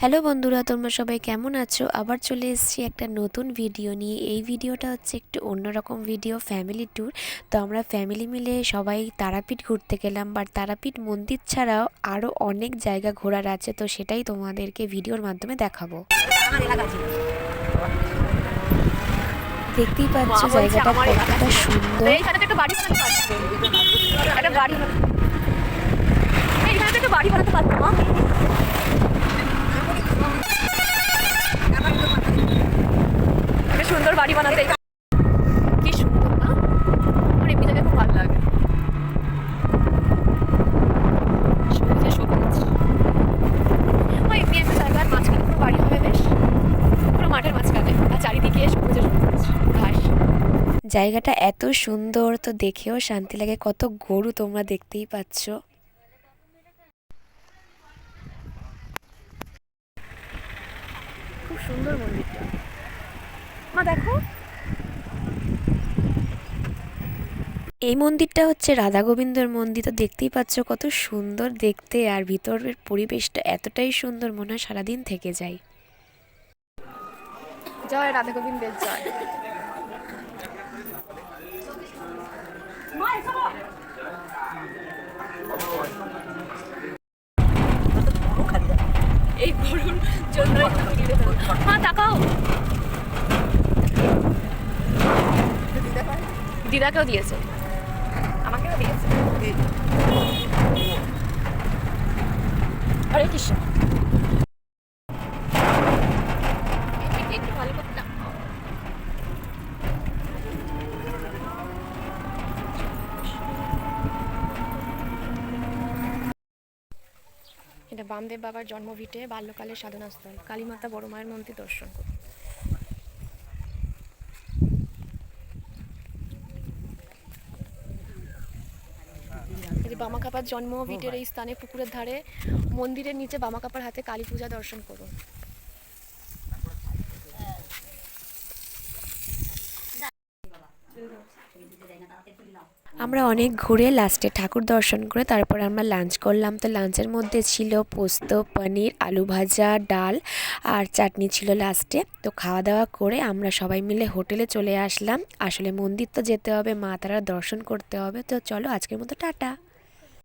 Hello বন্ধুরা, তোমরা সবাই কেমন আছো? আবার চলে এসেছি একটা নতুন ভিডিও নিয়ে। এই ভিডিওটা হচ্ছে একটু অন্যরকম ভিডিও, ফ্যামিলি ট্যুর। তো আমরা ফ্যামিলি মিলে সবাই তারাপীঠ ঘুরতে গেলাম। বাট তারাপীঠ মন্দির ছাড়াও আরও অনেক জায়গা ঘোরার আছে, তো সেটাই তোমাদেরকে ভিডিওর মাধ্যমে দেখাবো। দেখতেই পাচ্ছ জায়গাটা কতটা সুন্দর। বাড়ি বানাতে পারতো মা, একটা সুন্দর বাড়ি বানাতে। কি সুন্দর না? আমার এমনি জায়গায় খুব ভালো লাগে। সবুজে সবুজ, এমনি একটা জায়গার মাঝখানে পুরো বাড়ি হবে, বেশ পুরো মাঠের মাঝখানে, আর চারিদিকে সবুজে সবুজ ঘাস। জায়গাটা এত সুন্দর, তো দেখেও শান্তি লাগে। কত গরু তোমরা দেখতেই পাচ্ছ। খুব সুন্দর মন্দিরটা, মা দেখো। এই মন্দিরটা হচ্ছে রাধা গোবিন্দর মন্দির। তো দেখতেই পাচ্ছ কত সুন্দর দেখতে, আর ভিতরের পরিবেশটা এতটাই সুন্দর, মনে হয় সারাদিন থেকে যাই। জয় রাধা গোবিন্দের জয়। এই গরুর জন্য মা তাকাও। দিদাকেও দিয়েছে, আমাকেও দিয়েছে। হরে কৃষ্ণ। একটু ভালো করতাম। এটা বামদেব বাবার জন্মভিটে, বাল্যকালের সাধনাস্থল। কালীমাতা বড় মায়ের মন্দির দর্শন করুন। বামাকাপার জন্ম ভিটের এই স্থানে পুকুরের ধারে মন্দিরের নিচে বামাকাপার হাতে কালী পূজা দর্শন করুন। আমরা অনেক ঘুরে লাস্টে ঠাকুর দর্শন করে তারপর আমরা লাঞ্চ করলাম। তো লাঞ্চের মধ্যে ছিল পোস্ত, পনির, আলু ভাজা, ডাল আর চাটনি ছিল লাস্টে। তো খাওয়া দাওয়া করে আমরা সবাই মিলে হোটেলে চলে আসলাম। আসলে মন্দির তো যেতে হবে, মা তারার দর্শন করতে হবে। তো চলো আজকের মতো টাটা।